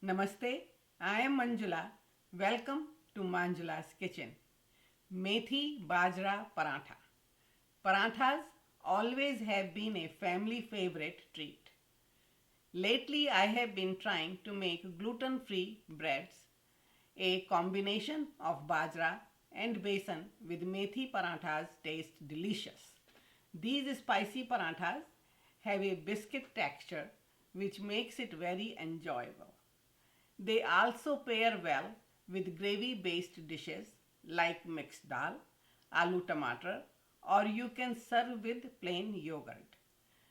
Namaste, I am Manjula. Welcome to Manjula's Kitchen. Methi Bajra Parantha. Paranthas always have been a family favorite treat. Lately, I have been trying to make gluten free breads, a combination of bajra and besan with methi paranthas taste delicious. These spicy paranthas have a biscuit texture which makes it very enjoyable. They also pair well with gravy based dishes like mixed dal, aloo tomato, or you can serve with plain yogurt.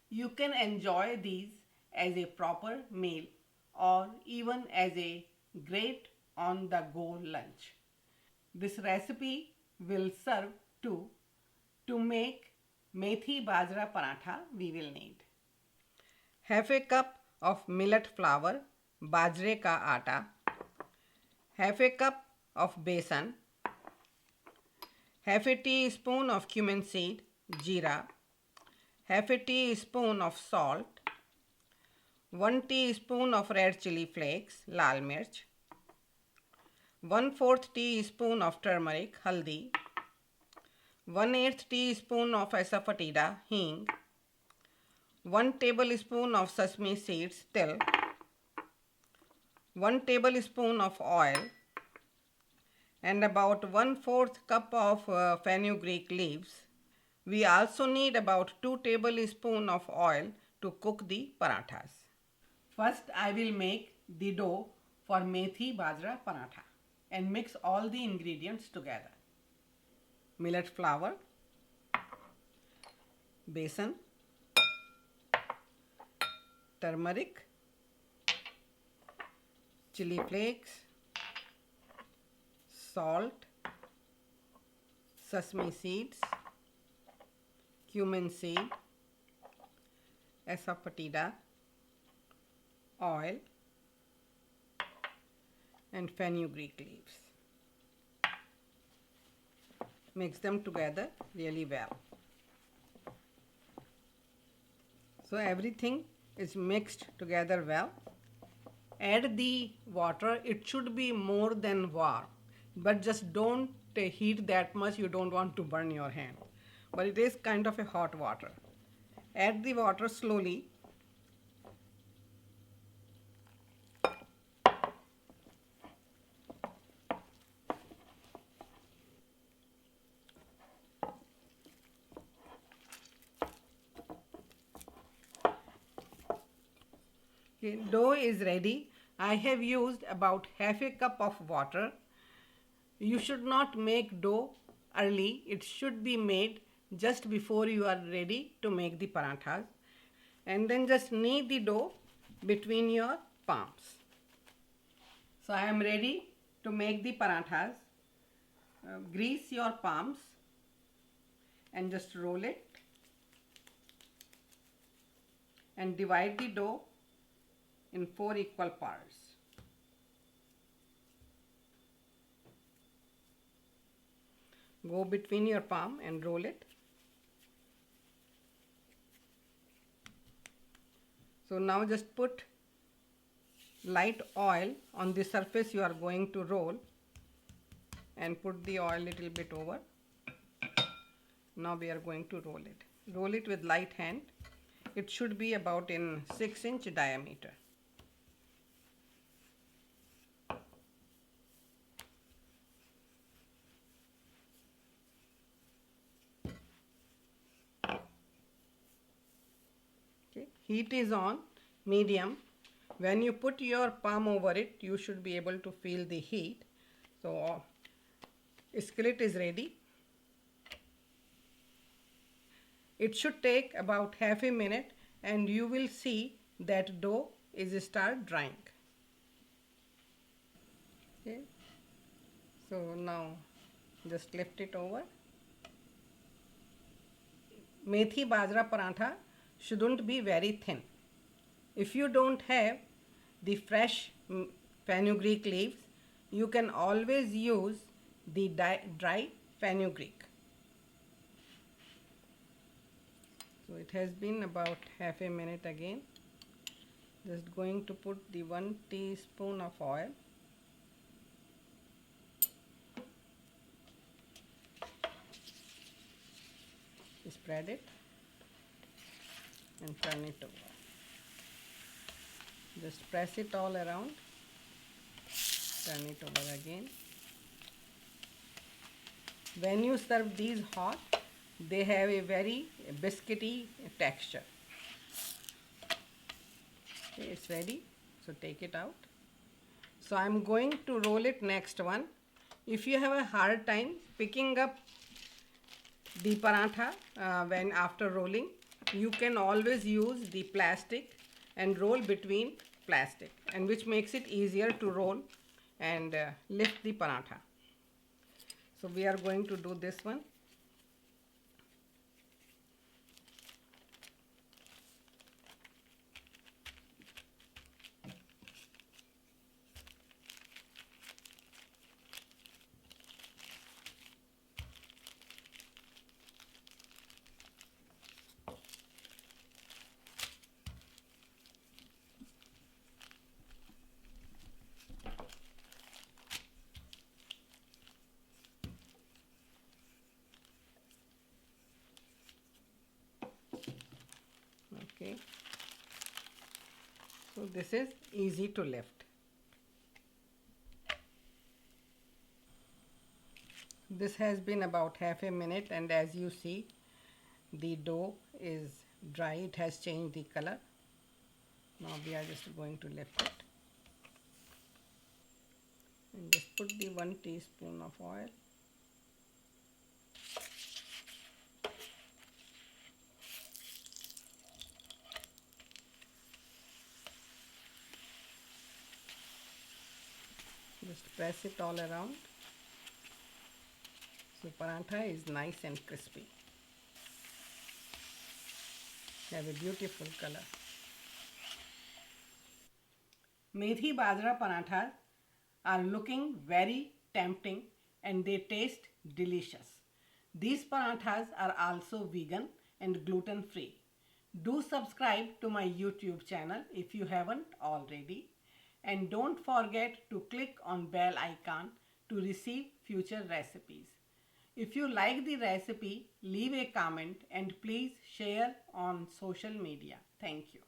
You can enjoy these as a proper meal or even as a great on the go lunch. This recipe will serve to make methi bajra paratha we will need half a cup of millet flour bajre ka atta, half a cup of besan, half a teaspoon of cumin seed jeera, half a teaspoon of salt, 1 teaspoon of red chili flakes lal mirch, 1/4 teaspoon of turmeric haldi, 1/8 teaspoon of asafoetida hing, 1 tablespoon of sesame seeds till, 1 tablespoon of oil, and about 1/4 cup of fenugreek leaves. We also need about 2 tablespoons of oil to cook the parathas. First, I will make the dough for methi bajra paratha and mix all the ingredients together. Millet flour, besan, turmeric, chili flakes, salt, sesame seeds, cumin seed, asafoetida, oil, and fenugreek leaves. Mix them together really well. So everything is mixed together well. Add the water. It should be more than warm, but just don't heat that much. You don't want to burn your hand, but it is kind of a hot water. Add the water slowly. Okay, dough is ready. I have used about half a cup of water. You should not make dough early. It should be made just before you are ready to make the parathas. And then just knead the dough between your palms. So I am ready to make the parathas. Grease your palms and just roll it and divide the dough in 4 equal parts. Go between your palm and roll it. So now just put light oil on the surface you are going to roll and put the oil little bit over. Now we are going to roll it. Roll it with light hand. It should be about in 6-inch diameter. Okay. Heat is on medium. When you put your palm over it, you should be able to feel the heat. So skillet is ready. It should take about half a minute and you will see that dough is start drying. Okay. So now just lift it over. Methi bajra paratha shouldn't be very thin. If you don't have the fresh fenugreek leaves, you can always use the dry fenugreek. So it has been about half a minute again. Just going to put the 1 teaspoon of oil. Spread it and turn it over. Just press it all around. Turn it over again. When you serve these hot, they have a very biscuity texture. Okay, it's ready. So take it out. So I'm going to roll it next one. If you have a hard time picking up the paratha when after rolling, you can always use the plastic and roll between plastic, and which makes it easier to roll and lift the paratha. So we are going to do this one. Okay, so this is easy to lift. This has been about half a minute, and as you see, the dough is dry. It has changed the color. Now we are just going to lift it and just put the 1 teaspoon of oil. Just press it all around. So paratha is nice and crispy. Have a beautiful color. Methi bajra parathas are looking very tempting and they taste delicious. These parathas are also vegan and gluten free. Do subscribe to my YouTube channel if you haven't already, and don't forget to click on bell icon to receive future recipes. If you like the recipe, leave a comment and please share on social media. Thank you.